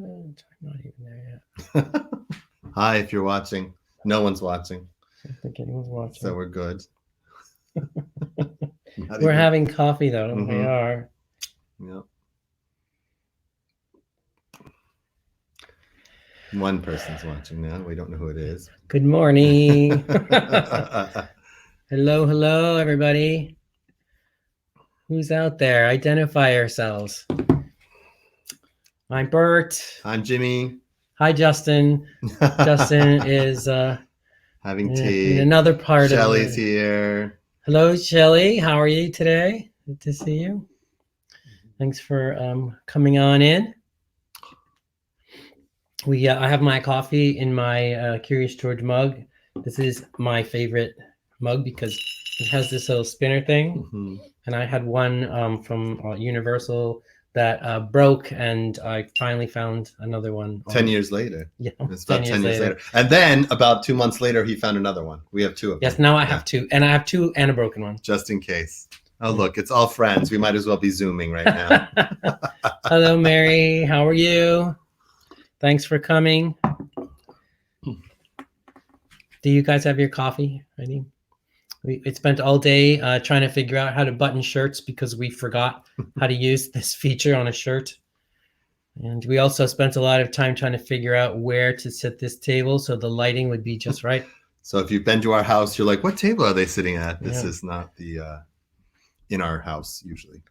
I'm not even there yet. Hi, if you're watching. No one's watching. I don't think anyone's watching. So we're good. We're having coffee, though. Mhm. We are. Yep. One person's watching now. We don't know who it is. Good morning. Hello, everybody. Who's out there? Identify yourselves. I'm Bert. I'm Jimmy. Hi, Justin. Justin is having tea. In another part Shelly's of here. Hello, Shelly. How are you today? Good to see you. Thanks for coming on in. I have my coffee in my Curious George mug. This is my favorite mug because it has this little spinner thing. Mm-hmm. And I had one from Universal that broke, and I finally found another one. 10 years later. Yeah, it's about 10 years later. And then about 2 months later, he found another one. We have two of them. Yes, now I have two, and I have two and a broken one. Just in case. Oh, look, it's all friends. We might as well be Zooming right now. Hello, Mary. How are you? Thanks for coming. Do you guys have your coffee ready? We spent all day trying to figure out how to button shirts because we forgot how to use this feature on a shirt. And we also spent a lot of time trying to figure out where to set this table so the lighting would be just right. So if you've been to our house, you're like, what table are they sitting at? This is not the in our house usually.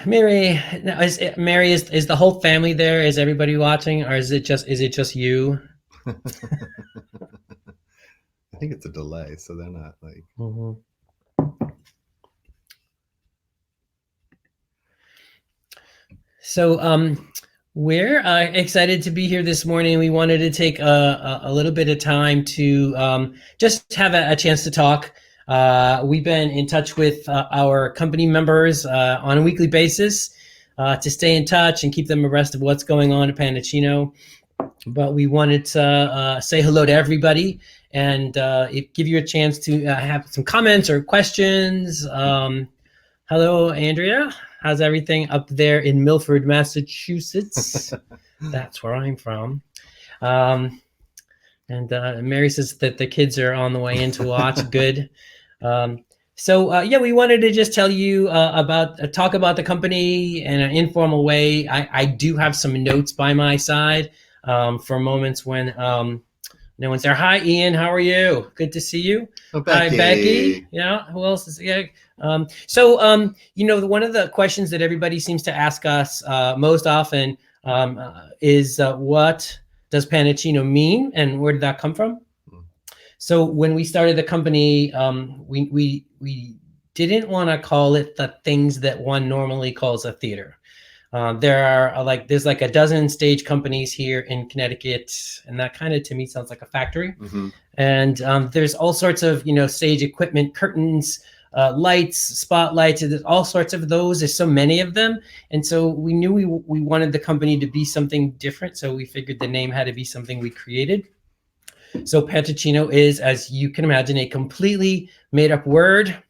Mary, is the whole family there? Is everybody watching, or is it just you? I think it's a delay, so they're not like. Mm-hmm. So we're excited to be here this morning. We wanted to take a little bit of time to just have a chance to talk. We've been in touch with our company members on a weekly basis to stay in touch and keep them abreast of what's going on at Pantochino. But we wanted to say hello to everybody and give you a chance to have some comments or questions. Hello, Andrea. How's everything up there in Milford, Massachusetts? That's where I'm from. And Mary says that the kids are on the way in to watch. Good. We wanted to just tell you talk about the company in an informal way. I do have some notes by my side for moments when no one's there. Hi, Ian. How are you? Good to see you. Oh, Becky. Hi, Becky. Yeah. Who else is here? One of the questions that everybody seems to ask us most often is what does Pantochino mean and where did that come from? So when we started the company, we didn't want to call it the things that one normally calls a theater. There's like a dozen stage companies here in Connecticut, and that kind of to me sounds like a factory. Mm-hmm. And there's all sorts of stage equipment, curtains, lights, spotlights. There's all sorts of those. There's so many of them, and so we knew we wanted the company to be something different. So we figured the name had to be something we created. So Pantochino is, as you can imagine, a completely made-up word.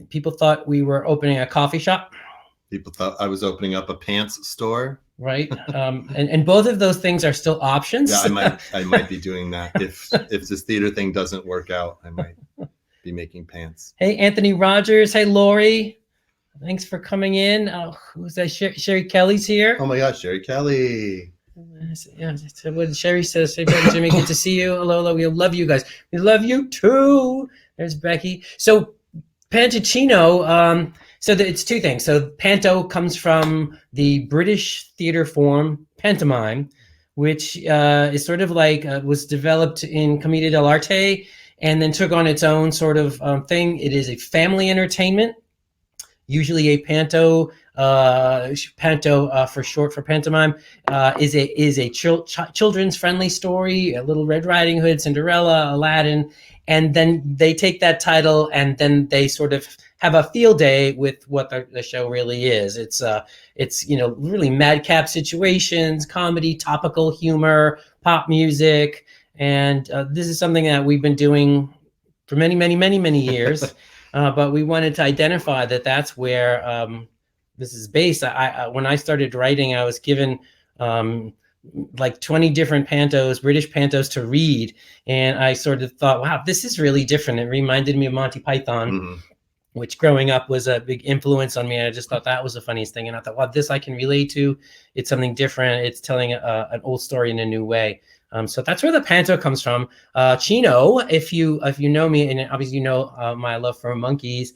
People thought we were opening a coffee shop. People thought I was opening up a pants store. Right. And both of those things are still options. Yeah, I might be doing that. If this theater thing doesn't work out, I might be making pants. Hey, Anthony Rogers. Hey, Lori. Thanks for coming in. Who's that? Sherry Kelly's here. Oh my gosh, Sherry Kelly. Yeah, what Sherry says. Hey, Jimmy, good to see you. Hello, we love you guys. We love you too. There's Becky. So Pantochino, it's two things. So panto comes from the British theater form pantomime, which is sort of like was developed in Commedia dell'arte and then took on its own sort of thing. It is a family entertainment, usually a panto for short for pantomime, is a children's friendly story, a Little Red Riding Hood, Cinderella, Aladdin. And then they take that title and then they sort of have a field day with what the show really is. It's really madcap situations, comedy, topical humor, pop music. And this is something that we've been doing for many, many, many, many years. But we wanted to identify that that's where this is based. I when I started writing, I was given like 20 different British pantos to read, and I sort of thought, wow, this is really different. It reminded me of Monty Python. Mm-hmm. Which growing up was a big influence on me. I just thought that was the funniest thing. And I thought, wow, this I can relate to. It's something different. It's telling an old story in a new way. So that's where the panto comes from. Chino, if you know me, and obviously you know my love for monkeys,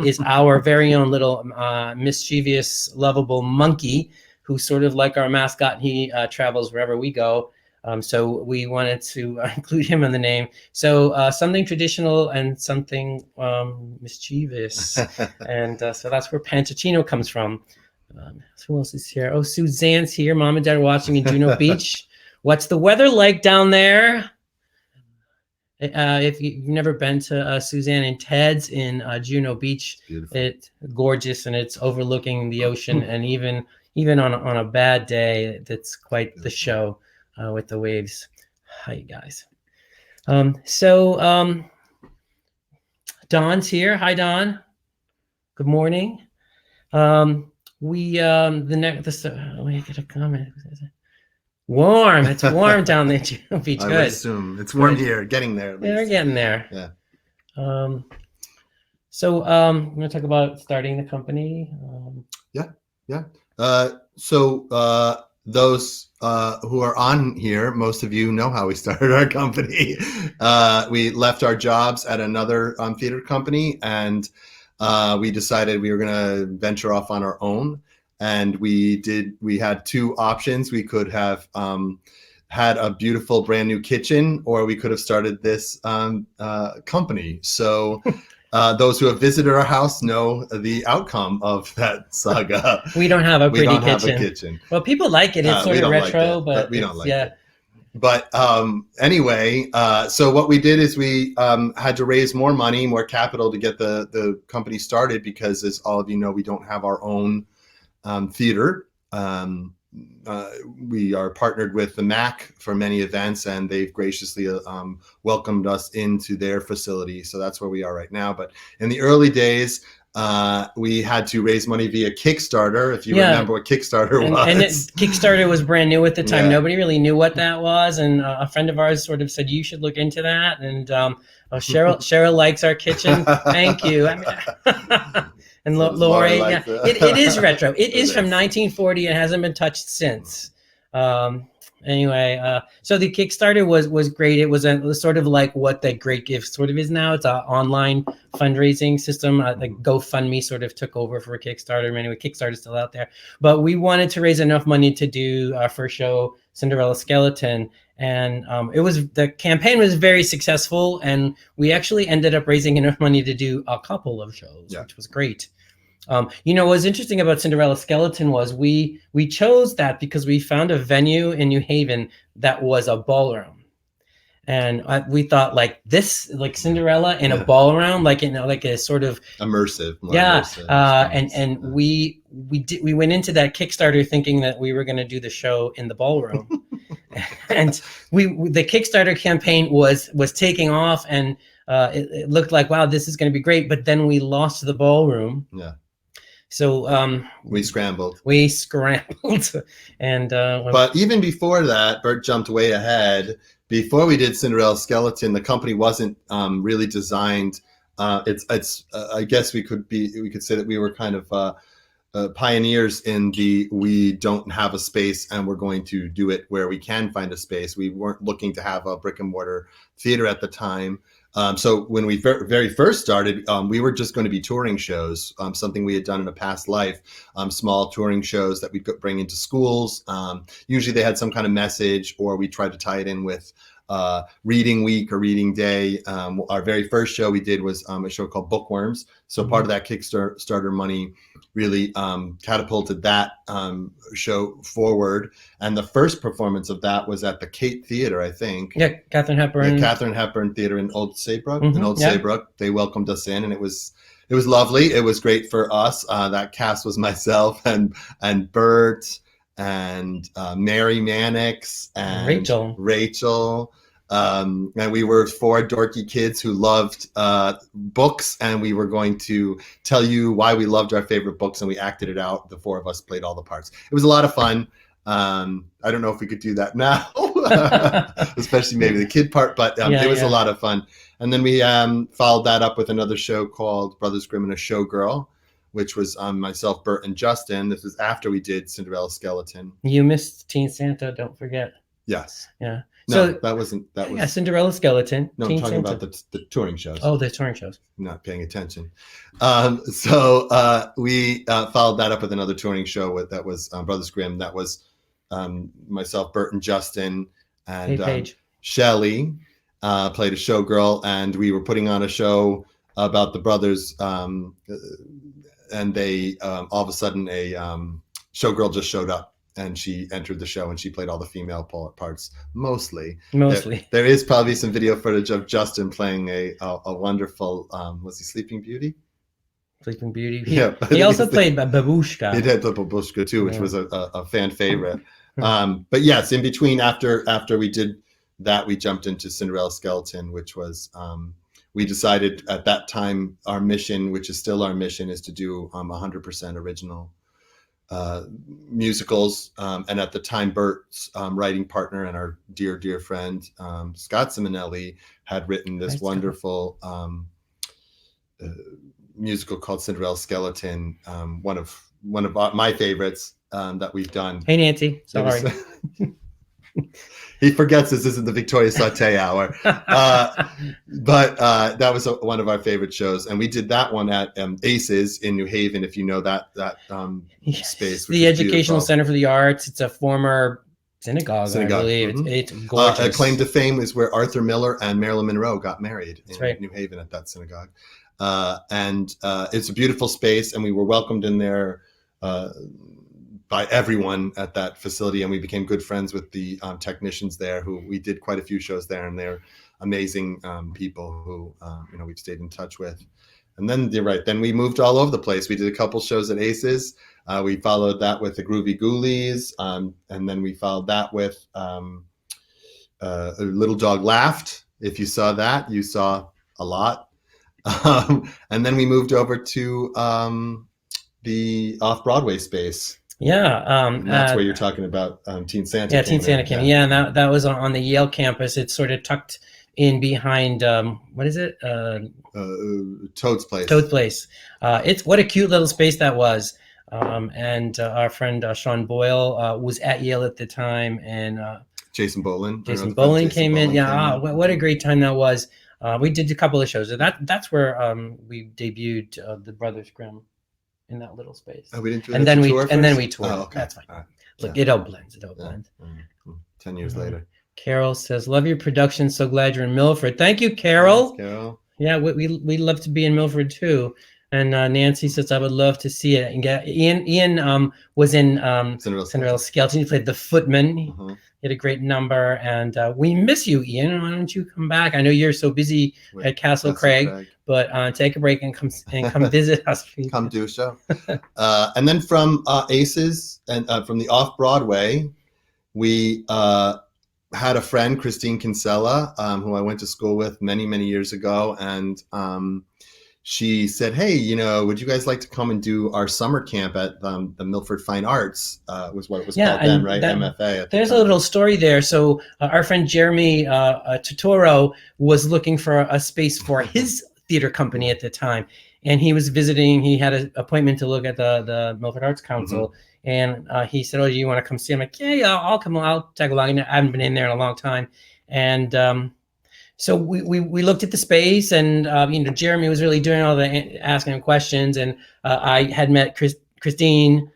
is our very own little mischievous, lovable monkey who's sort of like our mascot. He travels wherever we go. So we wanted to include him in the name. So something traditional and something mischievous. And so that's where Pantochino comes from. Who else is here? Oh, Suzanne's here. Mom and Dad are watching in Juno Beach. What's the weather like down there? If you've never been to Suzanne and Ted's in Juno Beach, it's gorgeous, and it's overlooking the ocean. And even on a bad day, that's quite the show. With the waves. Hi, you guys. Don's here. Hi, Don. Good morning. We get a comment. Warm. It's warm down there. Beach. I Good. would assume it's warm here. Getting there. Yeah, we're getting there. Yeah. I'm going to talk about starting the company. Those who are on here, most of you know how we started our company. We left our jobs at another theater company, and we decided we were going to venture off on our own. And we had two options. We could have had a beautiful brand new kitchen, or we could have started this company. So those who have visited our house know the outcome of that saga. We don't have a pretty kitchen. Have a kitchen. Well, people like it. It's sort of retro, but we don't like it. But anyway, so what we did is we had to raise more money, more capital to get the company started, because, as all of you know, we don't have our own theater. We are partnered with the MAC for many events, and they've graciously welcomed us into their facility. So that's where we are right now. But in the early days, we had to raise money via Kickstarter, if you remember what Kickstarter was. And Kickstarter was brand new at the time. Nobody really knew what that was. And a friend of ours sort of said, you should look into that. And Cheryl likes our kitchen. Thank you. And Lori, it is retro. It is from 1940 and hasn't been touched since. Anyway, so the Kickstarter was great. It was sort of like what the Great Gift sort of is now. It's an online fundraising system. Like GoFundMe sort of took over for Kickstarter. Anyway, Kickstarter's still out there. But we wanted to raise enough money to do our first show, Cinderella Skeleton. And the campaign was very successful. And we actually ended up raising enough money to do a couple of shows, which was great. What's interesting about Cinderella Skeleton was we chose that because we found a venue in New Haven that was a ballroom, and we thought like Cinderella in a ballroom, like a sort of immersive. And we went into that Kickstarter thinking that we were going to do the show in the ballroom, and the Kickstarter campaign was taking off, and it looked like, wow, this is going to be great, but then we lost the ballroom. Yeah. So we scrambled, and but even before that, Bert jumped way ahead. Before we did Cinderella Skeleton, the company wasn't really designed. It's I guess we could say that we were kind of pioneers in we don't have a space and we're going to do it where we can find a space. We weren't looking to have a brick and mortar theater at the time. So when we very first started, we were just going to be touring shows, something we had done in a past life, small touring shows that we'd bring into schools. Usually they had some kind of message, or we tried to tie it in with reading week or reading day. Our very first show we did was a show called Bookworms. So part of that Kickstarter money really catapulted that show forward. And the first performance of that was at the Kate Theater, I think. Yeah, Katharine Hepburn. Yeah, Katharine Hepburn Theater in Old Saybrook. Saybrook, they welcomed us in, and it was lovely. It was great for us. That cast was myself and Bert and Mary Mannix and Rachel. And we were 4 dorky kids who loved books, and we were going to tell you why we loved our favorite books, and we acted it out. The 4 of us played all the parts. It was a lot of fun. I don't know if we could do that now, especially maybe the kid part, but it was a lot of fun. And then we followed that up with another show called Brothers Grimm and a Showgirl, which was myself, Bert, and Justin. This was after we did Cinderella Skeleton. You missed Teen Santa, don't forget. Yes. Yeah. No, that was Cinderella Skeleton. No, I'm talking about the touring shows. Oh, the touring shows. Not paying attention. So we followed that up with another touring show that was Brothers Grimm. That was myself, Bert, and Justin, and Shelley played a showgirl, and we were putting on a show about the brothers, and they all of a sudden a showgirl just showed up. And she entered the show, and she played all the female parts mostly. There is probably some video footage of Justin playing a wonderful. Was he Sleeping Beauty? Sleeping Beauty. Yeah. He also played Babushka. He did play Babushka too, which was a fan favorite. But yes, in between, after we did that, we jumped into Cinderella Skeleton, which was. We decided at that time our mission, which is still our mission, is to do 100% original. Musicals, and at the time Bert's writing partner and our dear friend Scott Simonelli had written this wonderful musical called Cinderella Skeleton, one of my favorites that we've done. Hey Nancy, sorry. He forgets this isn't the Victoria Sauté hour. But that was one of our favorite shows. And we did that one at ACES in New Haven, if you know that space. The Educational Center for the Arts. It's a former synagogue. I believe. Mm-hmm. It's gorgeous. Claim to fame is where Arthur Miller and Marilyn Monroe got married in New Haven at that synagogue. And it's a beautiful space, and we were welcomed in there by everyone at that facility, and we became good friends with the technicians there. Who we did quite a few shows there, and they're amazing people who we've stayed in touch with. And then you're right. Then we moved all over the place. We did a couple shows at ACES. We followed that with the Groovy Ghoulies, and then we followed that with A Little Dog Laughed. If you saw that, you saw a lot. And then we moved over to the off-Broadway space. Yeah, and that's where you're talking about Teen Santa. Yeah, Teen Santa came. Yeah, and that was on the Yale campus. It's sort of tucked in behind what is it? Toad's Place. Toad's Place. It's what a cute little space that was. And our friend Sean Boyle was at Yale at the time, and Jason Bolin. Came in. Yeah, what a great time that was. We did a couple of shows. That's where we debuted the Brothers Grimm. In that little space. Oh, we didn't do and then we toured. Oh, okay. That's fine. Right. Look, it all blends. 10 years later. Carol says, "Love your production. So glad you're in Milford." Thank you, Carol. Thanks, Carol. Yeah, we love to be in Milford too. And Nancy says, "I would love to see it." And Ian was in Cinderella Skeleton. He played the footman. Uh-huh. He had a great number, and we miss you, Ian. Why don't you come back? I know you're so busy at Castle Craig. But take a break and come visit us. Come do a show. And then from ACES and from the off-Broadway, we had a friend, Christine Kinsella, who I went to school with many, many years ago. And she said, "Hey, would you guys like to come and do our summer camp at the Milford Fine Arts?" Was what it was called then, right? MFA. There's a little story there. So our friend Jeremy Totoro was looking for a space for his theater company at the time, and he was visiting. He had an appointment to look at the Milford Arts Council, and he said, "Oh, do you want to come see?" I'm like, "Yeah, I'll come. I'll tag along." I haven't been in there in a long time, and so we looked at the space, and Jeremy was really doing all the asking him questions, and I had met Christine.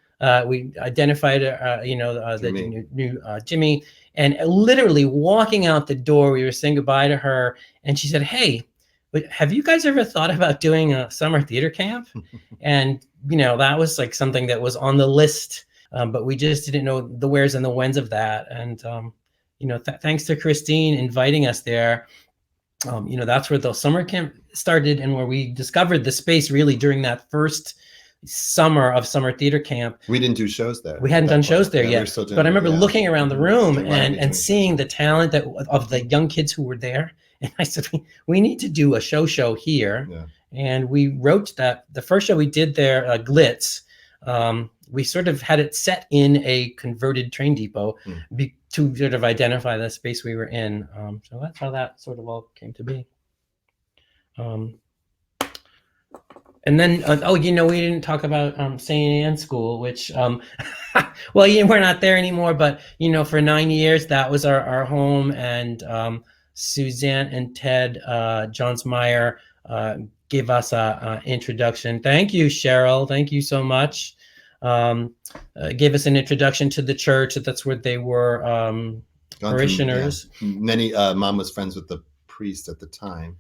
We identified the new Jimmy, and literally walking out the door, we were saying goodbye to her, and she said, "Hey, have you guys ever thought about doing a summer theater camp?" And that was like something that was on the list, but we just didn't know the wheres and the whens of that. And thanks to Christine inviting us there. That's where the summer camp started, and where we discovered the space really during that first summer theater camp. We didn't do shows there. We hadn't done shows there yet, but I remember looking around the room and seeing the talent of the young kids who were there. And I said, we need to do a show here. Yeah. And we wrote that the first show we did there, Glitz, we sort of had it set in a converted train depot to sort of identify the space we were in. So that's how that sort of all came to be. And then, we didn't talk about St. Anne's School, which, well, we're not there anymore, but, for 9 years, that was our home. And Suzanne and Ted Johansmeyer gave us an introduction. Thank you, Cheryl. Thank you so much. Gave us an introduction to the church. That's where they were parishioners. Many, Mom was friends with the priest at the time.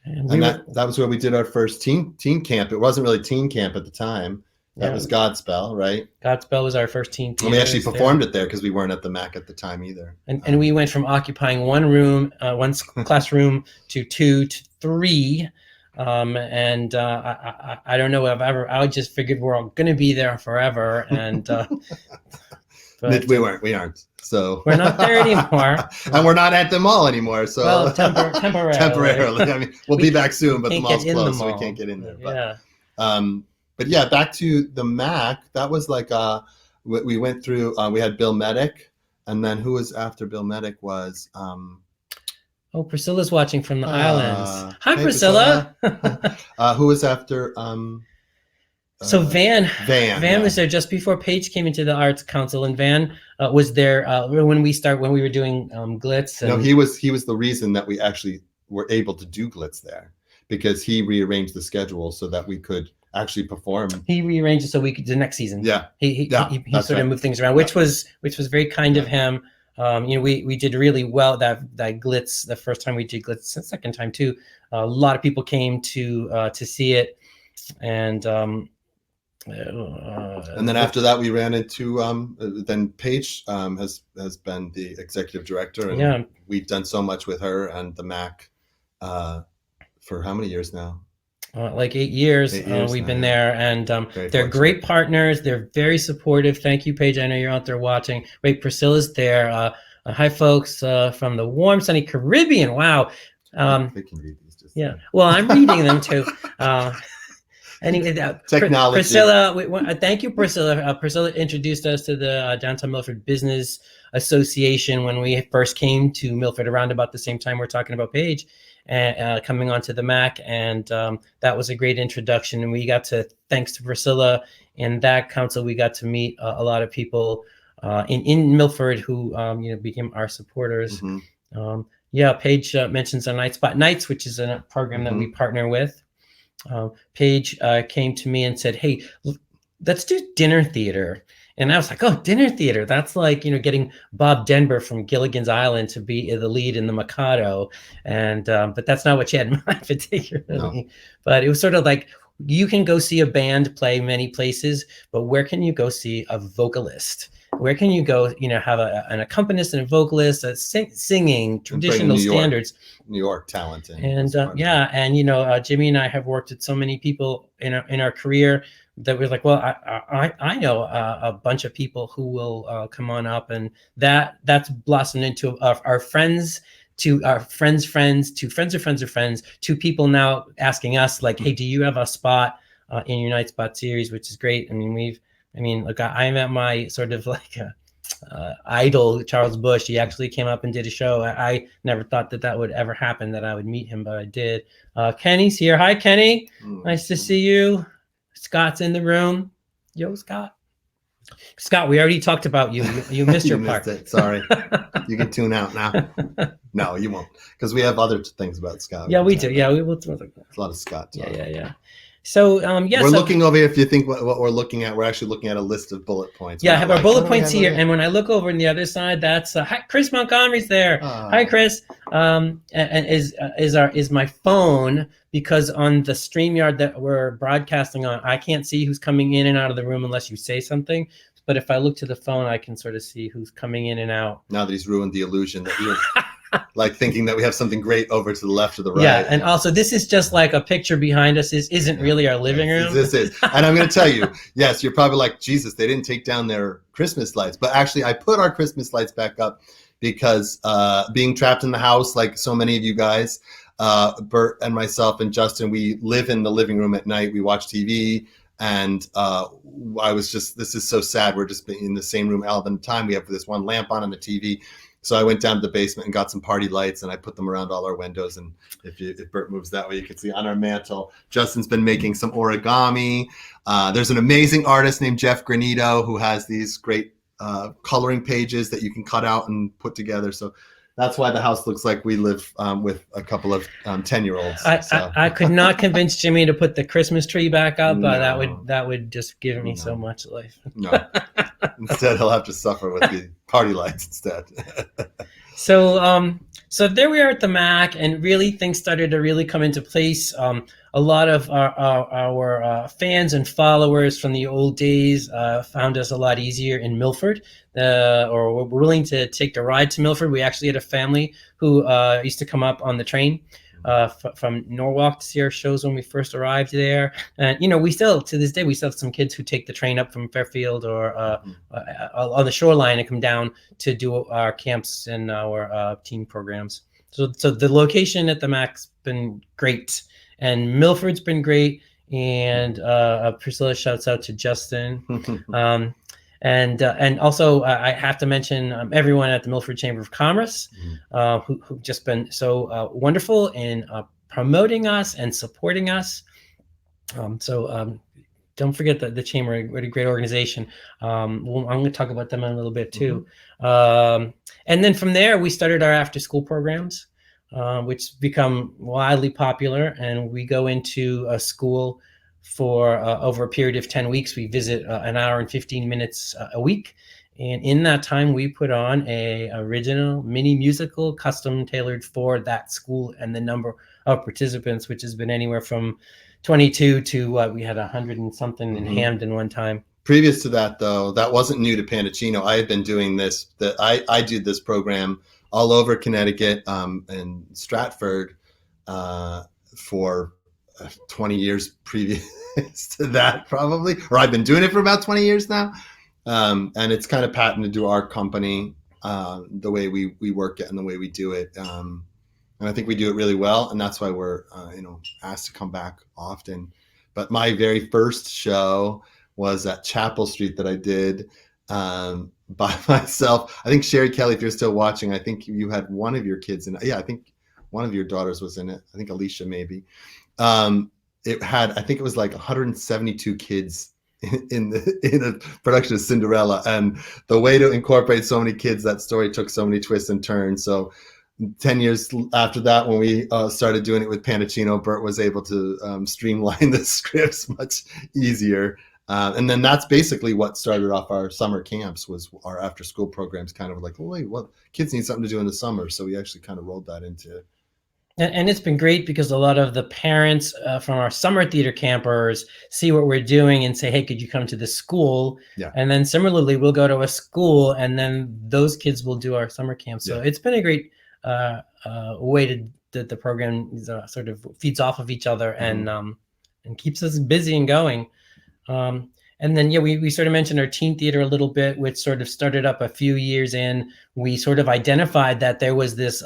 And that was where we did our first teen camp. It wasn't really teen camp at the time. That was Godspell, right? Godspell was our first teen camp. And we actually performed it there because we weren't at the MAC at the time either. And we went from occupying one classroom to 2 to 3. I don't know if I just figured we're all going to be there forever. And but we aren't. So we're not there anymore. And we're not at the mall anymore. So temporarily. Temporarily. I mean, we'll be back soon, but the mall's closed, so we can't get in there. But yeah, back to the MAC. That was like we went through. We had Bill Medic, and then who was after Bill Medic was. Priscilla's watching from the islands. Hi, Priscilla. Who was after? So Van was there just before Paige came into the Arts Council, and Van was there when we were doing Glitz. No, he was the reason that we actually were able to do Glitz there, because he rearranged the schedule so that we could actually perform. He rearranged it so we could do next season. Yeah, he sort of moved things around, which was very kind of him. We did really well that Glitz the first time we did Glitz, the second time too. A lot of people came to see it, and then after that we ran into then Paige has been the executive director, and we've done so much with her and the MAC for how many years now? Like 8 years. We've been there, and they're great partners. They're very supportive. Thank you, Paige. I know you're out there watching. Wait, Priscilla's there. Hi, folks from the warm, sunny Caribbean. Wow. They can read these. Well, I'm reading them too. Anyway, technology. Priscilla, thank you, Priscilla. Priscilla introduced us to the Downtown Milford Business Association when we first came to Milford, around about the same time we're talking about Paige and coming onto the MAC, and that was a great introduction. And we got to, thanks to Priscilla and that council, we got to meet a lot of people in Milford who became our supporters. Paige mentions our Night Spot Nights, which is a program that we partner with. Paige came to me and said, "Hey, let's do dinner theater." And I was like, "Oh, dinner theater. That's like, getting Bob Denver from Gilligan's Island to be the lead in The Mikado." And but that's not what she had in mind particularly. No. But it was sort of like, you can go see a band play many places, but where can you go see a vocalist? Where can you go, have an accompanist and a vocalist, singing traditional standards, New York talent, and Jimmy and I have worked with so many people in our career that we're like, well, I know a bunch of people who will come on up, and that's blossomed into our friends, to our friends' friends, to friends of friends of friends, to people now asking us like, hey, do you have a spot in your Night Spot series, which is great. Look, I met my sort of like idol, Charles Bush. He actually came up and did a show. I never thought that would ever happen, that I would meet him, but I did. Kenny's here. Hi, Kenny. Nice to see you. Scott's in the room. Yo, Scott. Scott, we already talked about you. You missed your part. Missed it. Sorry. You can tune out now. No, you won't, because we have other things about Scott. Yeah, we do. Yeah, we will. A lot of Scott talk. Yeah. So we're looking over here. If you think what we're looking at, we're actually looking at a list of bullet points. Yeah, I have our bullet points here, and when I look over on the other side, that's hi, Chris Montgomery's there. Hi, Chris. And is my phone, because on the StreamYard that we're broadcasting on, I can't see who's coming in and out of the room unless you say something. But if I look to the phone, I can sort of see who's coming in and out. Now that he's ruined the illusion that you're like thinking that we have something great over to the left or the right. Yeah, and also this is just like a picture behind us. This isn't really our living room. This is, and I'm going to tell you, yes, you're probably like, Jesus, they didn't take down their Christmas lights. But actually, I put our Christmas lights back up because being trapped in the house, like so many of you guys, Bert and myself and Justin, we live in the living room at night. We watch TV. And I was just, this is so sad. We're just in the same room all the time. We have this one lamp on the TV. So I went down to the basement and got some party lights, and I put them around all our windows. And if Bert moves that way, you can see on our mantle, Justin's been making some origami. There's an amazing artist named Jeff Granito who has these great coloring pages that you can cut out and put together. So that's why the house looks like we live with a couple of 10-year-olds. I could not convince Jimmy to put the Christmas tree back up. That would just give me so much life. No. Instead, he'll have to suffer with the party lights instead. So there we are at the Mac, and really things started to really come into place. A lot of our fans and followers from the old days found us a lot easier in Milford, or were willing to take the ride to Milford. We actually had a family who used to come up on the train from Norwalk to see our shows when we first arrived there. And, we still, to this day, we still have some kids who take the train up from Fairfield or on the shoreline and come down to do our camps and our team programs. So the location at the Mac's been great, and Milford's been great. And Priscilla shouts out to Justin. And also I have to mention everyone at the Milford Chamber of Commerce who've just been so wonderful in promoting us and supporting us. Don't forget the Chamber, what a great organization. I'm going to talk about them in a little bit too. And then from there, we started our after-school programs, which become wildly popular. And we go into a school for over a period of 10 weeks. We visit an hour and 15 minutes a week. And in that time, we put on a original mini musical custom tailored for that school and the number of participants, which has been anywhere from 22 to we had 100 and something in Hamden one time. Previous to that, though, that wasn't new to Pantochino. I had been doing this. I did this program all over Connecticut and Stratford for 20 years previous to that, probably, or I've been doing it for about 20 years now. And it's kind of patented to our company, the way we work it and the way we do it. And I think we do it really well. And that's why we're, asked to come back often. But my very first show was at Chapel Street that I did by myself. I think Sherry Kelly, if you're still watching, I think you had one of your kids in it. Yeah, I think one of your daughters was in it. I think Alicia maybe. It had, I think it was like 172 kids in a production of Cinderella, and the way to incorporate so many kids, that story took so many twists and turns. So 10 years after that, when we started doing it with Pantochino, Bert was able to streamline the scripts much easier. And then that's basically what started off our summer camps, was our after school programs, kind of like, wait, well, kids need something to do in the summer. So we actually kind of rolled that into. And it's been great because a lot of the parents from our summer theater campers see what we're doing and say, hey, could you come to the school? Yeah. And then similarly, we'll go to a school and then those kids will do our summer camp. So it's been a great way that the program sort of feeds off of each other and keeps us busy and going. And then, we sort of mentioned our teen theater a little bit, which sort of started up a few years in. We sort of identified that there was this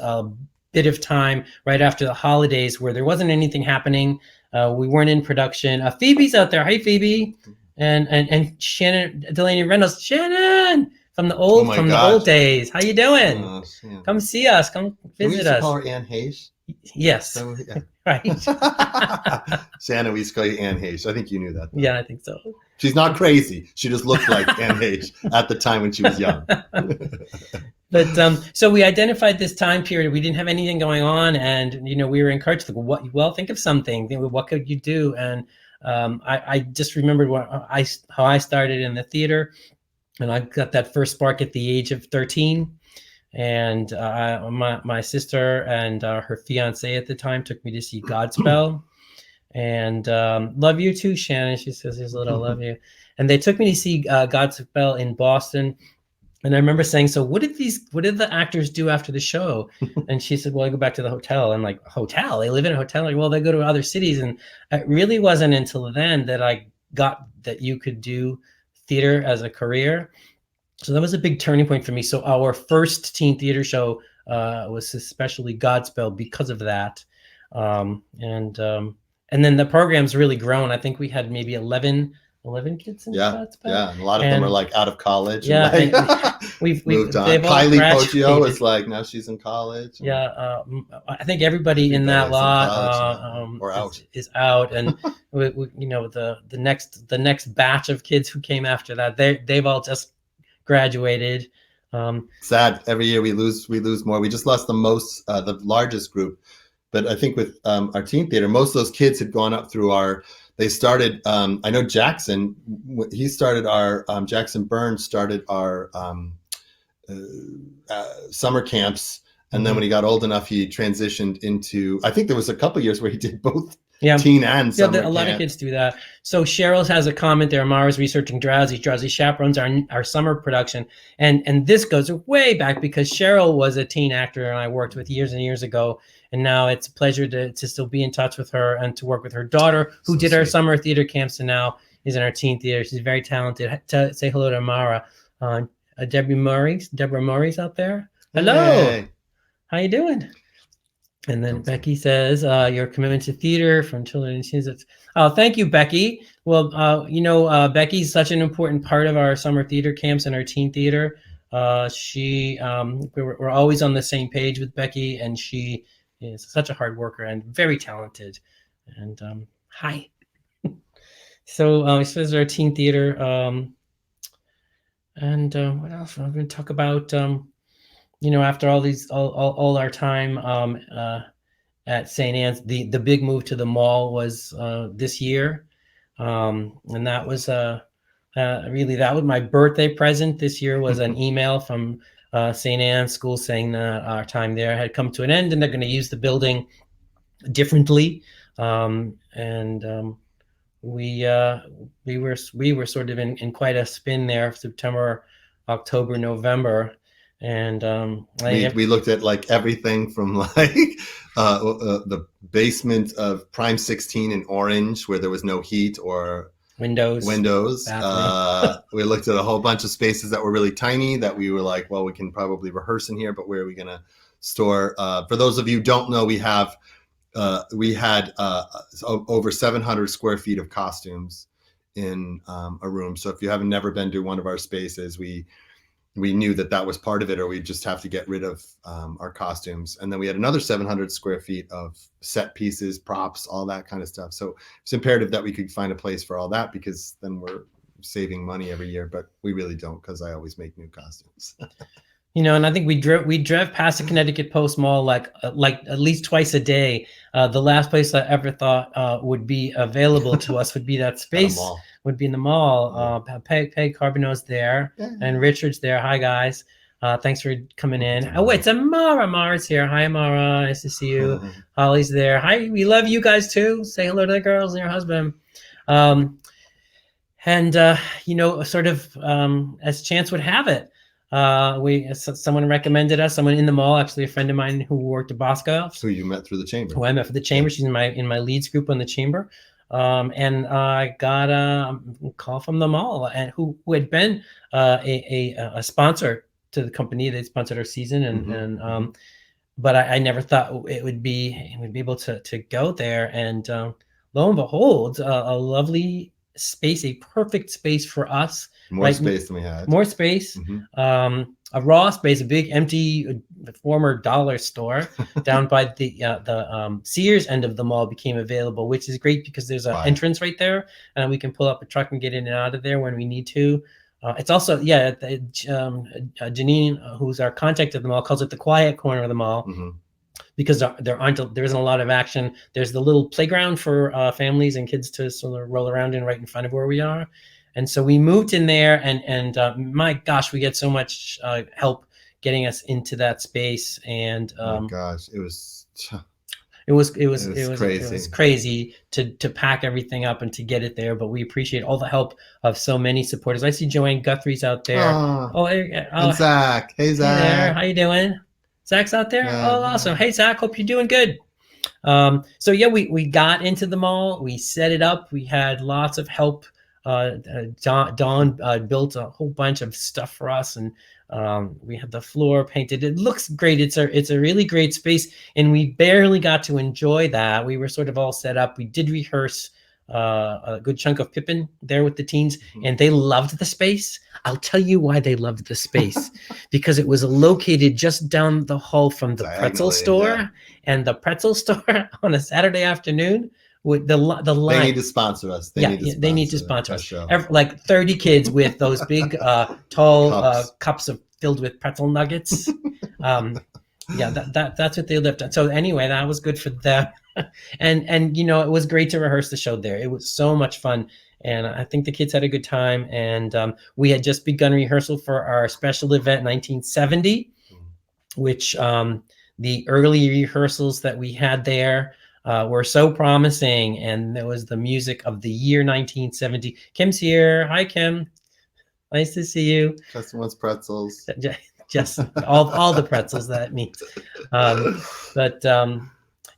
bit of time right after the holidays where there wasn't anything happening. We weren't in production. Phoebe's out there. Hi, Phoebe. And Shannon, Delaney Reynolds. Shannon from the old days. How you doing? Come see us. Come visit us. Call her Ann Hayes. Yes. So, yeah. Right. Shannon, we used to call you Ann Hayes. I think you knew that, though. Yeah, I think so. She's not crazy. She just looked like Ann Hayes at the time when she was young. But so we identified this time period. We didn't have anything going on, and we were encouraged to go, think of something. What could you do? And I just remembered how I started in the theater, and I got that first spark at the age of 13. And my sister and her fiance at the time took me to see Godspell. And love you too, Shannon. She says, "Here's a little love you." And they took me to see Godspell in Boston. And I remember saying, so what did the actors do after the show? And she said, well, I go back to the hotel. I'm like, hotel? They live in a hotel? Like, well, they go to other cities. And it really wasn't until then that I got that you could do theater as a career. So that was a big turning point for me. So our first teen theater show was especially Godspell because of that. And then the program's really grown. I think we had maybe 11 kids in Godspell. Yeah, and a lot of them are like out of college. Yeah, and we've moved on. they've all Kylie graduated. Poggio is like now she's in college. Yeah, I think everybody in that lot or out is out, and the next batch of kids who came after that, they've all just graduated. Sad. Every year we lose more. We just lost the largest group. But I think with our teen theater, most of those kids had gone up through they started, I know Jackson Burns started our summer camps. And then when he got old enough, he transitioned into, I think there was a couple of years where he did both teen and summer a lot of kids do that. So Cheryl has a comment there. Mara's researching Drowsy. Drowsy chaperones our summer production. And this goes way back because Cheryl was a teen actor and I worked with years and years ago. And now it's a pleasure to still be in touch with her and to work with her daughter, who did our summer theater camps and now is in our teen theater. She's very talented. Say hello to Mara. Deborah Murray's out there. Hello. Hey. How you doing? And then Becky says, your commitment to theater from children and teens. Oh, thank you, Becky. Well, Becky's such an important part of our summer theater camps and our teen theater. We're always on the same page with Becky, and she is such a hard worker and very talented. And hi. So this is our teen theater. And what else? I'm going to talk about, after all our time at St. Anne's, the big move to the mall was this year. And that was really, that was my birthday present this year, was an email from St. Anne's School saying that our time there had come to an end and they're going to use the building differently. We were sort of in quite a spin there, September, October, November. And we looked at like everything from like the basement of Prime 16 in Orange, where there was no heat or windows. We looked at a whole bunch of spaces that were really tiny that we were like, well, we can probably rehearse in here, but where are we going to store? For those of you who don't know, we had over 700 square feet of costumes in a room. So if you haven't never been to one of our spaces, we knew that was part of it, or we'd just have to get rid of our costumes. And then we had another 700 square feet of set pieces, props, all that kind of stuff. So it's imperative that we could find a place for all that, because then we're saving money every year, but we really don't, because I always make new costumes. And I think we drove past the Connecticut Post Mall like at least twice a day. The last place I ever thought would be available to us would be that space, would be in the mall. Peg Carbonneau's there, and Richard's there. Hi, guys. Thanks for coming in. Oh, it's Amara. Mara's here. Hi, Amara. Nice to see you. Holly's there. Hi, we love you guys too. Say hello to the girls and your husband. Sort of as chance would have it, someone recommended us, someone in the mall, actually a friend of mine who worked at Bosco. Who you met through the chamber. Who I met for the chamber. She's in my leads group on the chamber. And I got a call from the mall, and who had been a sponsor to the company. They sponsored our season, but I never thought it would be able to go there. And lo and behold, a lovely space, a perfect space for us. More space than we had. More space. A raw space, a big empty former dollar store down by the Sears end of the mall became available, which is great because there's an entrance right there, and we can pull up a truck and get in and out of there when we need to. It's also, Janine, who's our contact at the mall, calls it the quiet corner of the mall. Because there isn't a lot of action. There's the little playground for families and kids to sort of roll around in right in front of where we are. And so we moved in there, and my gosh, we get so much help getting us into that space. And oh my gosh, it was It was it crazy. was crazy to pack everything up and to get it there. But we appreciate all the help of so many supporters. I see Joanne Guthrie's out there. Oh, Oh, and Zach. Hey, hey there, how Zach. you doing? Zach's out there. Yeah. Oh, awesome. Hey Zach, hope you're doing good. So yeah, we got into the mall. We set it up. We had lots of help. Dawn built a whole bunch of stuff for us, and we had the floor painted. It looks great. It's a really great space, and we barely got to enjoy that. We were sort of all set up. We did rehearse a good chunk of Pippin there with the teens, and they loved the space. I'll tell you why they loved the space, because it was located just down the hall from the pretzel store, yeah. and the pretzel store on a Saturday afternoon with the line. They need to sponsor us. They need to sponsor us. show. Like 30 kids with those big, tall cups of filled with pretzel nuggets. Yeah, that's what they lived on. So anyway, that was good for them. And you know, it was great to rehearse the show there. It was so much fun, and I think the kids had a good time. And we had just begun rehearsal for our special event 1970, which the early rehearsals that we had there were so promising, and there was the music of the year 1970. Kim's here. Hi, Kim. Nice to see you. Justin wants pretzels. Just all the pretzels that means.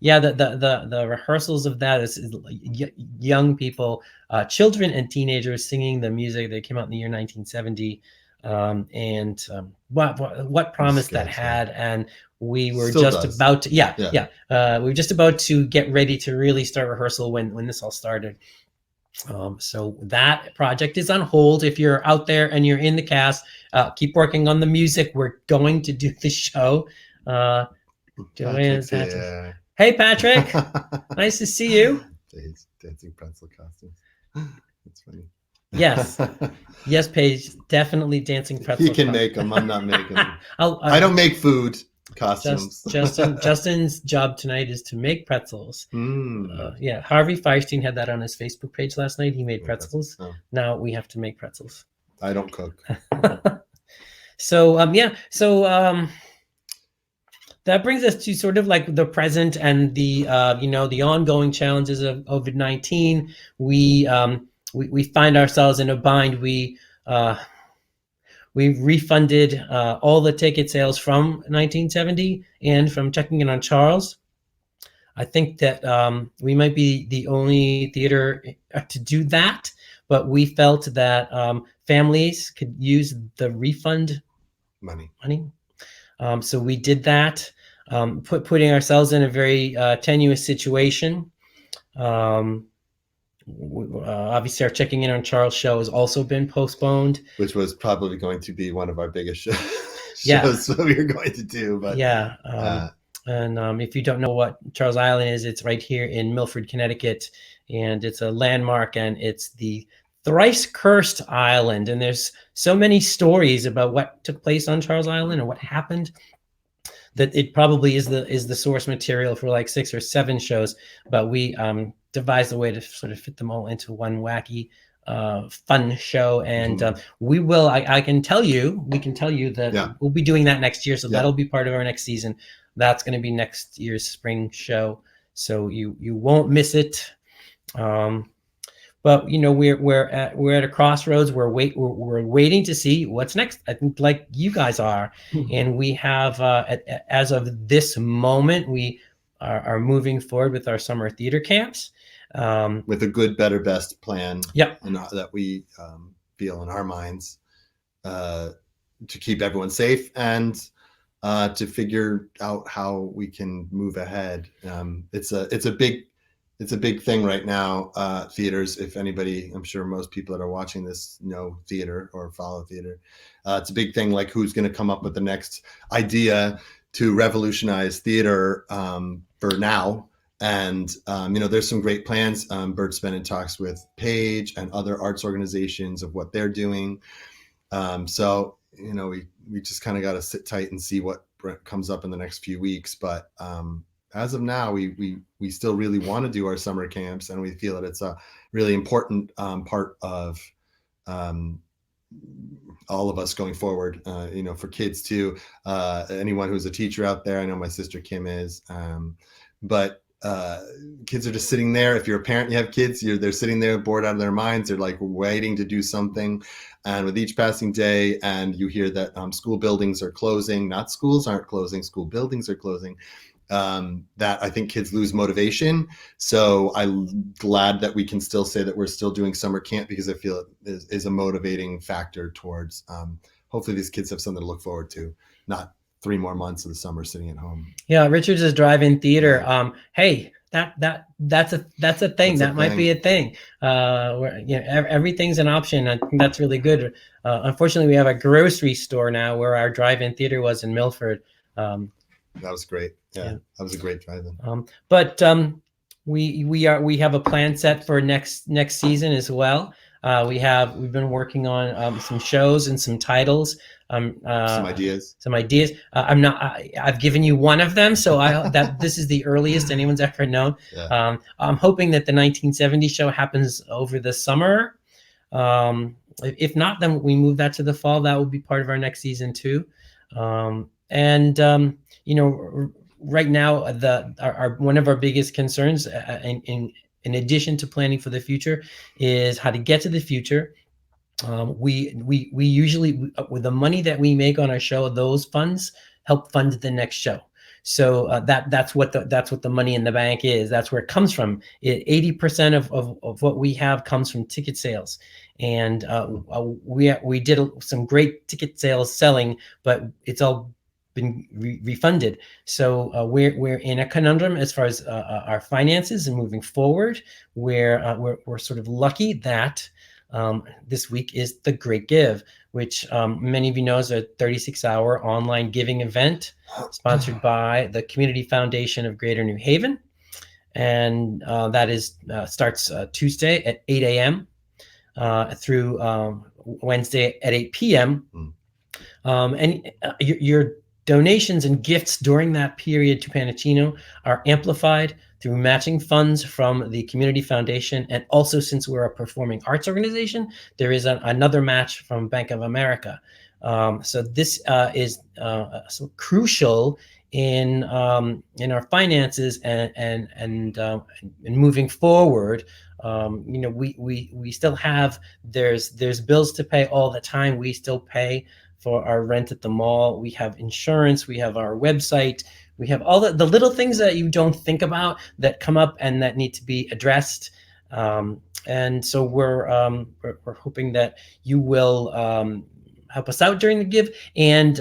Yeah, the rehearsals of that is young people, children and teenagers singing the music that came out in the year 1970, and what promise that had. And we were Still just does. about to, we were just about to get ready to really start rehearsal when this all started. So that project is on hold. If you're out there and you're in the cast, keep working on the music. We're going to do the show. Joanne's Hey, Patrick. Nice to see you. Dancing pretzel costumes. That's funny. Yes. Yes, Paige. Definitely dancing pretzel. He can make them. I'm not making them. I don't make food costumes. Justin's job tonight is to make pretzels. Yeah, Harvey Fierstein had that on his Facebook page last night. He made pretzels. Oh. Now we have to make pretzels. I don't cook. So that brings us to sort of like the present and the the ongoing challenges of COVID-19. We find ourselves in a bind. We refunded all the ticket sales from 1970 and from Checking In on Charles. I think that we might be the only theater to do that, but we felt that families could use the refund money. So we did that, putting ourselves in a very tenuous situation. Obviously, our Checking In on Charles show has also been postponed, which was probably going to be one of our biggest shows that we were going to do. But and if you don't know what Charles Island is, it's right here in Milford, Connecticut, and it's a landmark, and it's the thrice cursed island. And there's so many stories about what took place on Charles Island and what happened that it probably is the source material for like 6 or 7 shows. But we devised a way to sort of fit them all into one wacky fun show, and we can tell you that we'll be doing that next year, so that'll be part of our next season. That's going to be next year's spring show, so you won't miss it. But we're at a crossroads. We're waiting to see what's next. I think, like you guys are, and we have as of this moment, we are moving forward with our summer theater camps. With a good, better, best plan. And that we feel in our minds to keep everyone safe and to figure out how we can move ahead. It's a big thing right now. Theaters, if anybody, I'm sure most people that are watching this know theater or follow theater. It's a big thing, like who's going to come up with the next idea to revolutionize theater for now. And, there's some great plans. Bert's been in talks with Paige and other arts organizations of what they're doing. So, we just kind of got to sit tight and see what comes up in the next few weeks. But as of now, we still really want to do our summer camps, and we feel that it's a really important part of all of us going forward, for kids too. Anyone who's a teacher out there, I know my sister Kim is, but uh, kids are just sitting there. If you're a parent, you have kids, they're sitting there bored out of their minds. They're like waiting to do something. And with each passing day, and you hear that school buildings are closing, not schools aren't closing, school buildings are closing, that I think kids lose motivation. So I'm glad that we can still say that we're still doing summer camp, because I feel it is a motivating factor towards hopefully these kids have something to look forward to, not 3 more months of the summer sitting at home. Yeah, Richards is drive-in theater. Hey, that's a thing. That's a That might be a thing. thing. Where everything's an option. I think that's really good. Unfortunately, we have a grocery store now where our drive-in theater was in Milford. That was great. Yeah, that was a great drive-in. But we have a plan set for next season as well. We've been working on some shows and some titles. Some ideas. I've given you one of them, so this is the earliest anyone's ever known. Yeah. I'm hoping that the 1970 show happens over the summer. If not, then we move that to the fall. That will be part of our next season too. Right now, one of our biggest concerns, in addition to planning for the future, is how to get to the future. We usually, with the money that we make on our show, those funds help fund the next show. So that's what the money in the bank is. That's where it comes from. 80% of what we have comes from ticket sales, and we did some great ticket sales selling, but it's all been refunded. So we're in a conundrum as far as our finances and moving forward. We're sort of lucky that this week is the Great Give, which many of you know is a 36-hour online giving event sponsored by the Community Foundation of Greater New Haven. And that starts Tuesday at 8 a.m. Through Wednesday at 8 p.m. And your donations and gifts during that period to Pantochino are amplified through matching funds from the Community Foundation. And also, since we're a performing arts organization, there is another match from Bank of America. So this is so crucial in our finances and moving forward. We still have there's bills to pay all the time. We still pay for our rent at the mall. We have insurance. We have our website. We have all the little things that you don't think about that come up and that need to be addressed. And so we're hoping that you will help us out during the give. And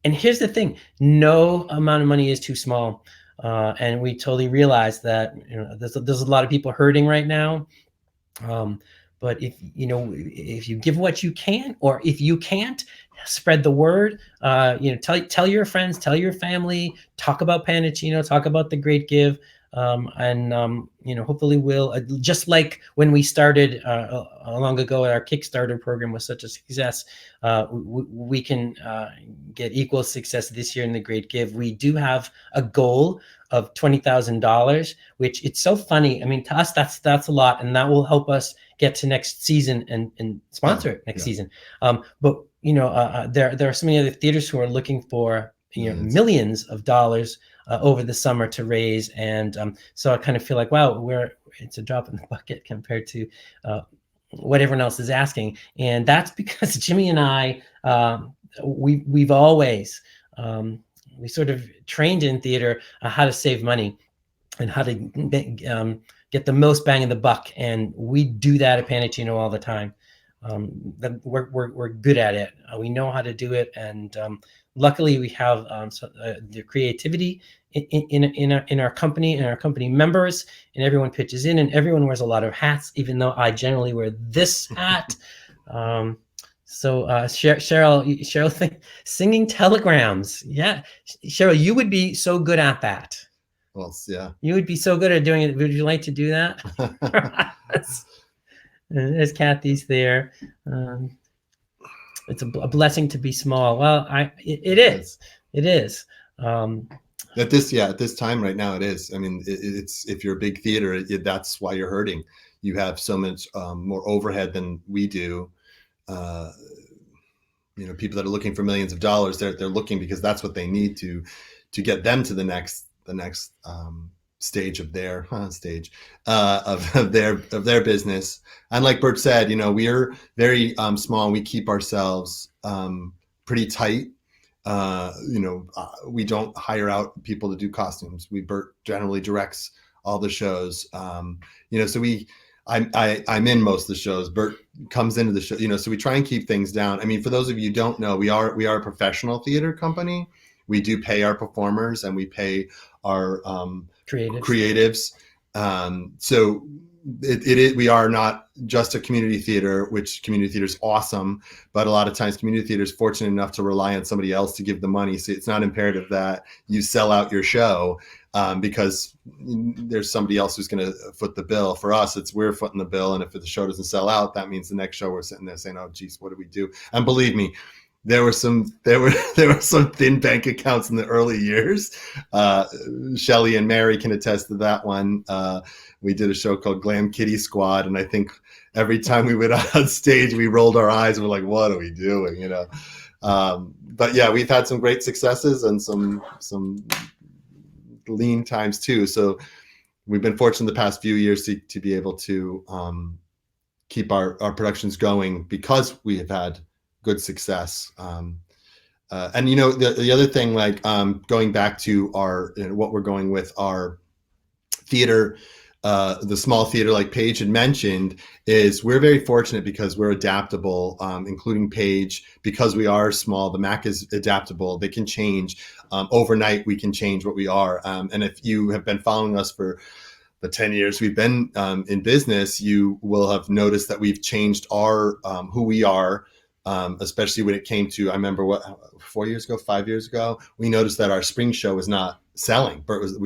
here's the thing: no amount of money is too small. And we totally realize that there's a lot of people hurting right now. But if you give what you can, or if you can't, spread the word. Tell your friends, tell your family, talk about Pantochino, talk about the Great Give, and hopefully we'll, just like when we started long ago, our Kickstarter program was such a success. We can get equal success this year in the Great Give. We do have a goal of $20,000, which it's so funny. I mean, to us, that's a lot, and that will help us get to next season and sponsor it next season. But there are so many other theaters who are looking for millions of dollars over the summer to raise, and so I kind of feel like, wow, it's a drop in the bucket compared to what everyone else is asking. And that's because Jimmy and I, we've always we sort of trained in theater how to save money and how to get the most bang in the buck, and we do that at Pantochino all the time. We're good at it. We know how to do it, and luckily we have the creativity in our company and our company members, and everyone pitches in, and everyone wears a lot of hats, even though I generally wear this hat. So Cheryl, singing telegrams. Yeah, Cheryl, you would be so good at that. Well, yeah. You would be so good at doing it. Would you like to do that? There's Kathy's there. It's a blessing to be small. Well, it is. It is. At this time right now, it is. I mean, it's if you're a big theater, that's why you're hurting. You have so much more overhead than we do. People that are looking for millions of dollars, they're looking because that's what they need to get them to the next stage of their of their business. And like Bert said, we are very small, and we keep ourselves pretty tight. We don't hire out people to do costumes. Bert generally directs all the shows. So I'm in most of the shows. Bert comes into the show, so we try and keep things down. I mean, for those of you who don't know, we are a professional theater company. We do pay our performers, and we pay our creatives. So we are not just a community theater, which community theater is awesome, but a lot of times community theater is fortunate enough to rely on somebody else to give the money. So it's not imperative that you sell out your show because there's somebody else who's going to foot the bill. For us, we're footing the bill, and if the show doesn't sell out, that means the next show we're sitting there saying, "Oh, geez, what do we do?" And believe me, there were some thin bank accounts in the early years. Shelley and Mary can attest to that one. We did a show called Glam Kitty Squad, and I think every time we went on stage, we rolled our eyes and we're like, "What are we doing?" But yeah, we've had some great successes and some lean times too. So we've been fortunate the past few years to be able to keep our productions going because we have had good success. And the other thing, like going back to our what we're going with our theater, the small theater like Paige had mentioned, is we're very fortunate because we're adaptable, including Paige, because we are small. The MAC is adaptable. They can change overnight. We can change what we are. And if you have been following us for the 10 years we've been in business, you will have noticed that we've changed our who we are. Especially when it came to, I remember 5 years ago, we noticed that our spring show was not selling. Bert was,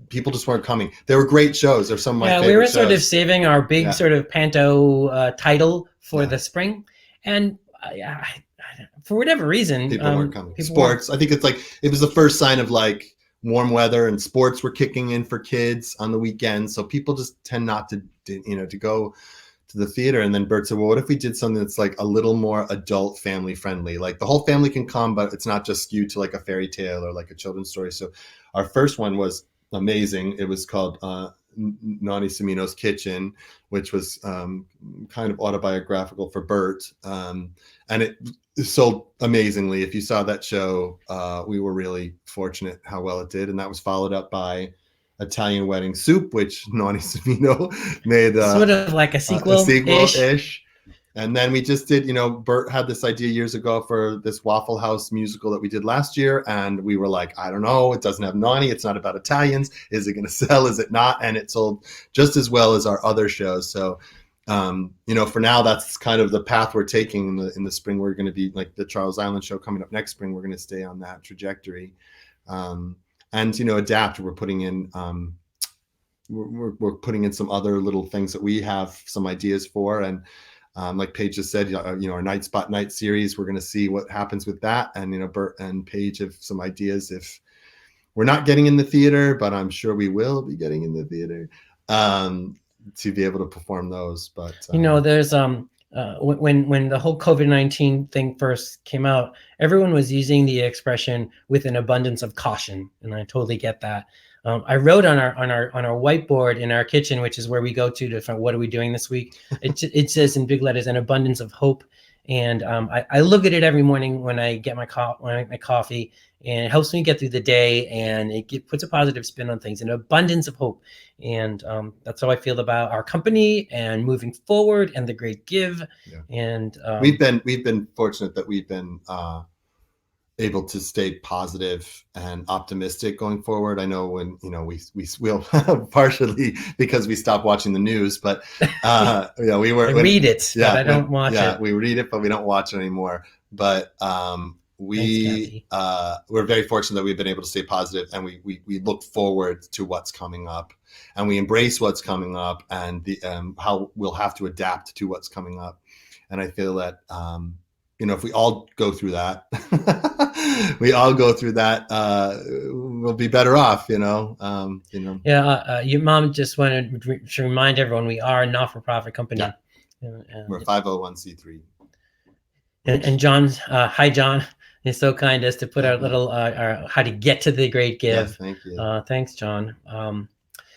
people just weren't coming. They were great shows. They're some of my favorite we were shows. sort of saving our big sort of Panto title for the spring, and for whatever reason, people weren't coming. Sports, I think it was the first sign of like warm weather, and sports were kicking in for kids on the weekends, so people just tend not to go to the theater. And then Bert said, well, what if we did something that's like a little more adult, family friendly? Like the whole family can come, but it's not just skewed to like a fairy tale or like a children's story. So our first one was amazing. It was called Nani Semino's Kitchen, which was kind of autobiographical for Bert. And it sold amazingly. If you saw that show, we were really fortunate how well it did. And that was followed up by Italian Wedding Soup, which Nani Semino made sort of like a sequel-ish. And then we just did, Bert had this idea years ago for this Waffle House musical that we did last year. And we were like, I don't know, it doesn't have Nani. It's not about Italians. Is it going to sell? Is it not? And it sold just as well as our other shows. So, for now, that's kind of the path we're taking in the spring. We're going to be like the Charles Island show coming up next spring. We're going to stay on that trajectory. And adapt. We're putting in we're putting in some other little things that we have some ideas for, and like Paige just said, our Night Spot Night series. We're going to see what happens with that, and Bert and Paige have some ideas. If we're not getting in the theater, but I'm sure we will be getting in the theater to be able to perform those. But there's when the whole COVID-19 thing first came out, everyone was using the expression "with an abundance of caution," and I totally get that. I wrote on our whiteboard in our kitchen, which is where we go to find what are we doing this week. It says in big letters, "an abundance of hope," and I look at it every morning when I get my coffee, and it helps me get through the day, and it puts a positive spin on things. An abundance of hope, and that's how I feel about our company and moving forward and the great give. Yeah. And we've been fortunate that we've been able to stay positive and optimistic going forward. I know when we'll partially because we stopped watching the news, but we were read it, but I don't watch it. Yeah, we read it, but we don't watch it anymore. But we're very fortunate that we've been able to stay positive, and we look forward to what's coming up, and we embrace what's coming up, and the how we'll have to adapt to what's coming up. And I feel that if we all go through that, we'll be better off. Yeah. Your mom just wanted to remind everyone we are a not-for-profit company. Yeah. We're 501c3. And John, hi John, is so kind as to put our little our how to get to the great give. Yes, thank you. Thanks, John.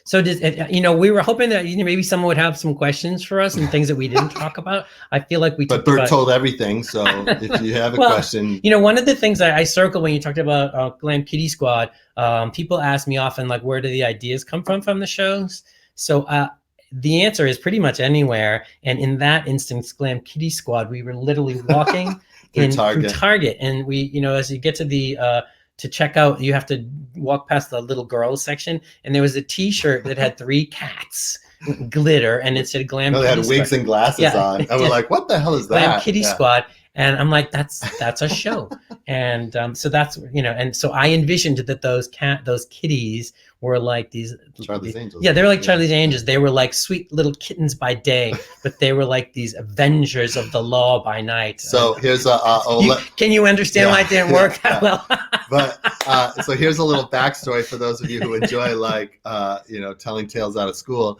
So we were hoping that maybe someone would have some questions for us and things that we didn't talk about. I feel like we But Bert told everything, so if you have a question. One of the things I circled when you talked about Glam Kitty Squad, people ask me often, like, where do the ideas come from the shows? So the answer is pretty much anywhere. And in that instance, Glam Kitty Squad, we were literally walking through Target. And we, as you get to the to check out, you have to walk past the little girls section, and there was a T-shirt that had 3 cats, glitter, and it said Glam. No, they had wigs and glasses on, and we're like, "What the hell is that?" Glam Kitty Squad, and I'm like, "That's a show," and so that's and so I envisioned that those kitties were like these Charlie's Angels. Yeah, they were like Charlie's Angels. They were like sweet little kittens by day, but they were like these avengers of the law by night. So here's can you understand why it didn't work that well? But so here's a little backstory for those of you who enjoy telling tales out of school.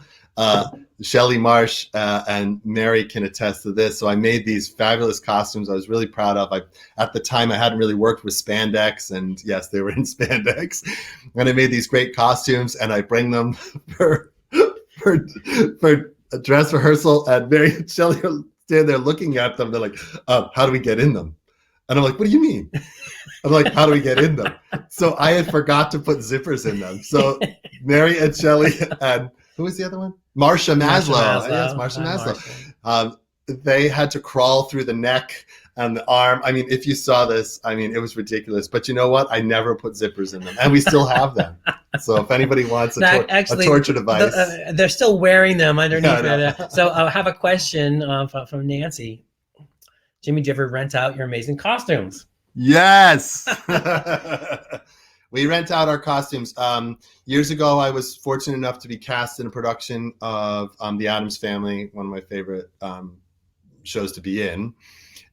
Shelley Marsh and Mary can attest to this. So I made these fabulous costumes I was really proud of. At the time, I hadn't really worked with spandex, and yes, they were in spandex. And I made these great costumes, and I bring them for a dress rehearsal. And Mary and Shelley are standing there looking at them. They're like, "How do we get in them?" And I'm like, "What do you mean?" I'm like, "How do we get in them?" So I had forgot to put zippers in them. So Mary and Shelley and who was the other one? Marsha Maslow. Yes, Marsha Maslow. They had to crawl through the neck and the arm. I mean, if you saw this, it was ridiculous. But you know what? I never put zippers in them, and we still have them. So if anybody wants a torture device, they're still wearing them underneath. So I have a question from Nancy. Jimmy, do you ever rent out your amazing costumes? Yes. We rent out our costumes. Years ago, I was fortunate enough to be cast in a production of The Addams Family, one of my favorite shows to be in.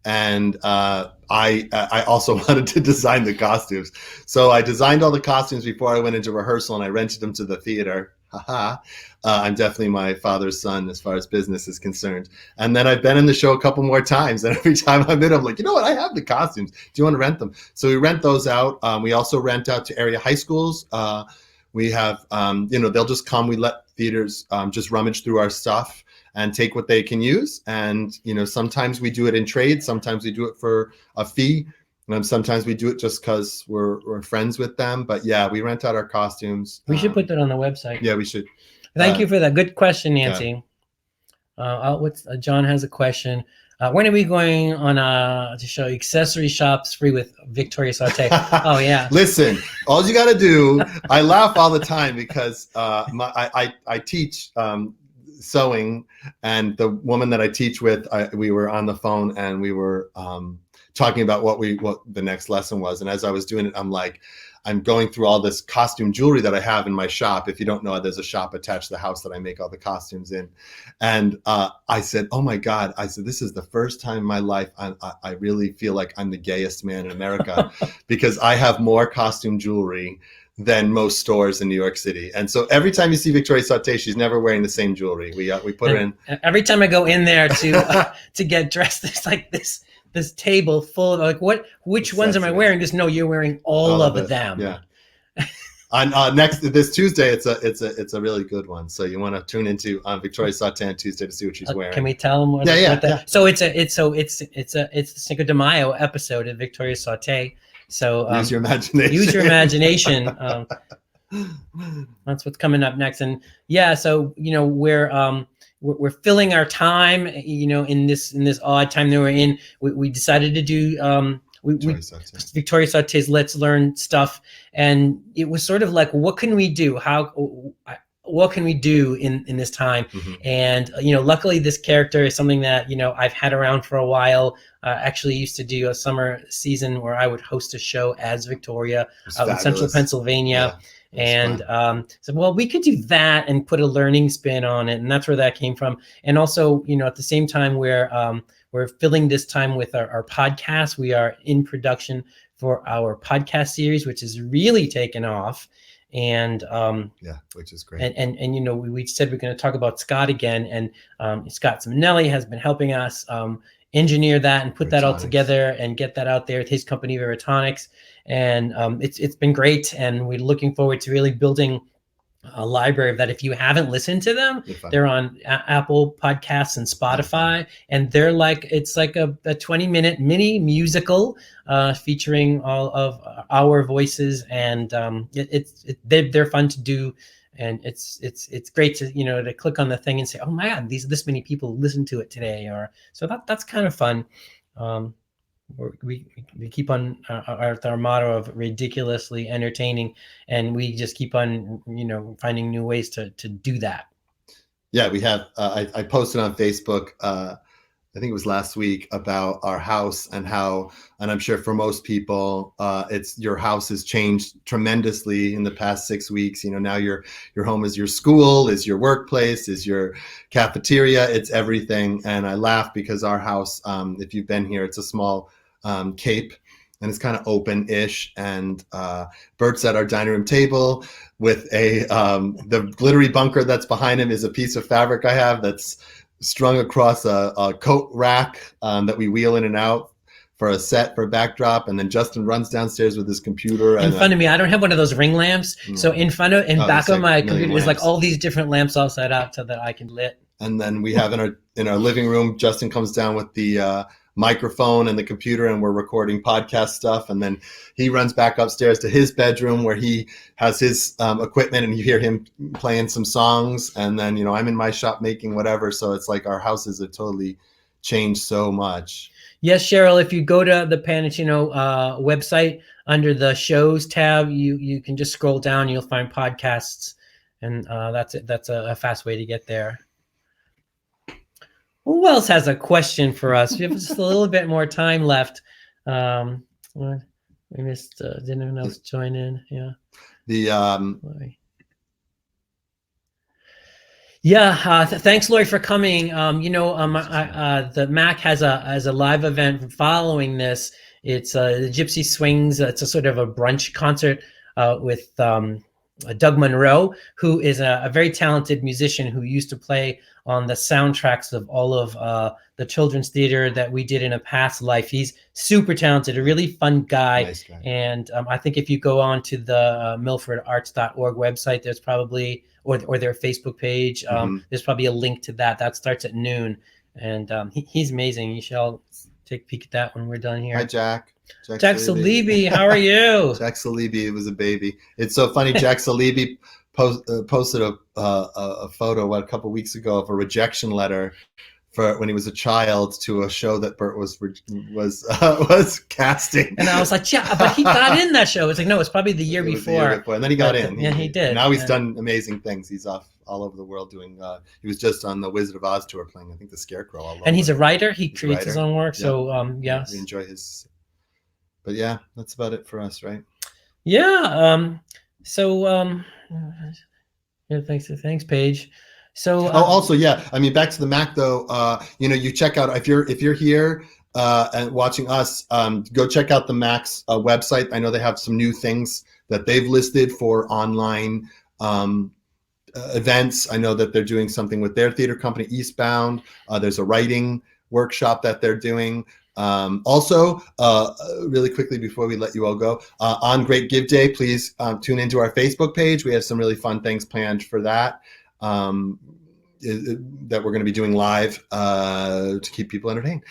And I also wanted to design the costumes. So I designed all the costumes before I went into rehearsal, and I rented them to the theater. I'm definitely my father's son as far as business is concerned. And then I've been in the show a couple more times, and every time I'm in, I'm like, you know what? I have the costumes. Do you want to rent them? So we rent those out. We also rent out to area high schools. We have, they'll just come. We let theaters just rummage through our stuff and take what they can use. And, sometimes we do it in trade. Sometimes we do it for a fee. Sometimes we do it just because we're friends with them. But yeah, we rent out our costumes. We should put that on the website. Yeah, we should. Thank you for that. Good question, Nancy. Yeah. John has a question. When are we going on to show accessory shops free with Victoria Sauté? Oh, yeah. Listen, all you got to do, I laugh all the time because I teach sewing, and the woman that I teach with, we were on the phone, and we were talking about what the next lesson was. And as I was doing it, I'm going through all this costume jewelry that I have in my shop. If you don't know, there's a shop attached to the house that I make all the costumes in. And I said, oh my God, this is the first time in my life I really feel like I'm the gayest man in America because I have more costume jewelry than most stores in New York City. And so every time you see Victoria Sauté, she's never wearing the same jewelry. We put her in. Every time I go in there to get dressed, there's like this table full of which ones am I wearing? Just no, you're wearing all of them. Yeah. On this Tuesday, it's a really good one. So you want to tune into Victoria Sauté on Tuesday to see what she's wearing. Can we tell them what? Yeah. So it's the Cinco de Mayo episode of Victoria Sauté. So use your imagination. Use your imagination. That's what's coming up next. And yeah, so we're filling our time, in this odd time that we're in. We decided to do Victoria Sauté's Let's Learn stuff, and it was sort of like, what can we do? What can we do in this time? Mm-hmm. And luckily, this character is something that I've had around for a while. Actually, used to do a summer season where I would host a show as Victoria out in Central Pennsylvania. Yeah. And so, well, we could do that and put a learning spin on it, and that's where that came from. And also, at the same time, we're filling this time with our podcast. We are in production for our podcast series, which is really taken off. And which is great. And we said we're going to talk about Scott again, and Scott Simonelli has been helping us engineer that and put that all together and get that out there with his company Veritonics. And it's been great, and we're looking forward to really building a library of that. If you haven't listened to them, they're on Apple Podcasts and Spotify, and they're like, it's like a 20-minute mini musical featuring all of our voices, and they're fun to do. And it's great to to click on the thing and say, oh my God, this many people listen to it today, or so that's kind of fun. We keep on our motto of ridiculously entertaining, and we just keep on finding new ways to do that. Yeah, we have. I posted on Facebook. I think it was last week, about our house and how, and I'm sure for most people, it's your house has changed tremendously in the past 6 weeks. Now your home is your school, is your workplace, is your cafeteria, it's everything. And I laugh because our house, if you've been here, it's a small cape, and it's kind of open-ish. And Bert's at our dining room table with the glittery bunker that's behind him is a piece of fabric I have that's strung across a coat rack that we wheel in and out for a set, for a backdrop. And then Justin runs downstairs with his computer. In front of me, I don't have one of those ring lamps. So in front of, back of my computer is like all these different lamps all set up so that I can lit. And then we have in our living room, Justin comes down with the microphone and the computer, and we're recording podcast stuff. And then he runs back upstairs to his bedroom where he has his equipment, and you hear him playing some songs. And then I'm in my shop making whatever. So it's like our houses have totally changed so much. Yes, Cheryl, if you go to the Pantochino website, under the shows tab, you can just scroll down, you'll find podcasts, and that's a fast way to get there. Who else has a question for us? We have just a little bit more time left. We missed, didn't anyone else join in? Yeah. Thanks, Lori, for coming. The MAC has a live event following this. It's the Gypsy Swings. It's a sort of a brunch concert with Doug Monroe, who is a very talented musician who used to play on the soundtracks of all of the children's theater that we did in a past life. He's super talented, a really fun guy. Nice guy. And I think if you go on to the milfordarts.org website, there's probably, or their Facebook page, there's probably a link to that. That starts at noon. And he's amazing. You should all take a peek at that when we're done here. Hi, Jack. Jack Salibi, how are you? Jack Salibi was a baby. It's so funny. Jack Salibi posted a photo a couple weeks ago of a rejection letter for when he was a child to a show that Bert was casting. And I was like, yeah, but he got in that show. It's like, no, it's probably the year before. And then he got in. Yeah, he did. Now he's done amazing things. He's off all over the world doing. He was just on the Wizard of Oz tour playing, I think, the Scarecrow. And he's a writer. He creates his own work. So yes, we enjoy his. But yeah, that's about it for us, right? Yeah. Thanks, Paige. So also, yeah, I mean, back to the Mac though. You check out if you're here and watching us, go check out the Mac's website. I know they have some new things that they've listed for online events. I know that they're doing something with their theater company, Eastbound. There's a writing workshop that they're doing. Also, really quickly before we let you all go, on Great Give Day, please tune into our Facebook page. We have some really fun things planned for that. That we're going to be doing live to keep people entertained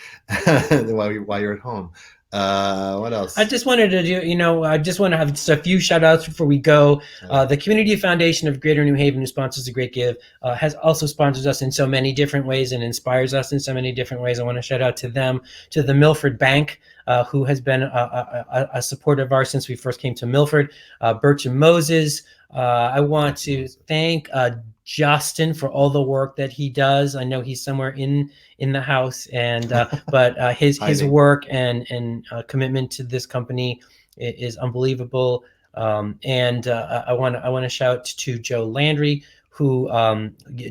while you're at home. What else? I just wanted to do, I just want to have just a few shout outs before we go. The Community Foundation of Greater New Haven, who sponsors The Great Give, has also sponsored us in so many different ways and inspires us in so many different ways. I want to shout out to them, to the Milford Bank, who has been a supporter of ours since we first came to Milford, Birch and Moses. I want to thank Justin for all the work that he does. I know he's somewhere in the house, and but his work and commitment to this company is unbelievable. And I want to shout to Joe Landry, who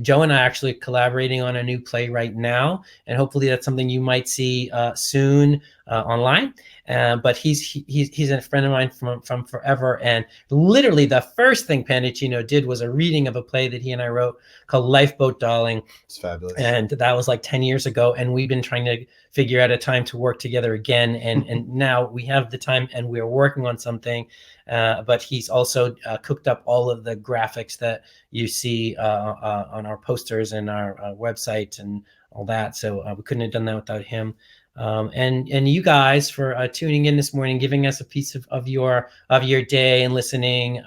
Joe and I are actually collaborating on a new play right now, and hopefully that's something you might see soon. online. But he's a friend of mine from forever. And literally the first thing Pantochino did was a reading of a play that he and I wrote called Lifeboat Darling. It's fabulous. And that was like 10 years ago. And we've been trying to figure out a time to work together again. And now we have the time and we're working on something. But he's also cooked up all of the graphics that you see on our posters and our website and all that. So we couldn't have done that without him. And you guys for tuning in this morning, giving us a piece of your day and listening.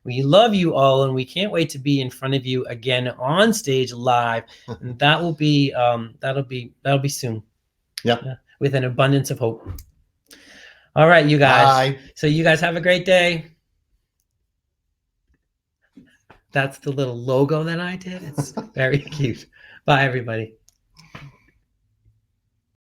We love you all, and we can't wait to be in front of you again on stage live. And that'll be soon. Yeah. With an abundance of hope. All right, you guys. Bye. So you guys have a great day. That's the little logo that I did. It's very cute. Bye, everybody.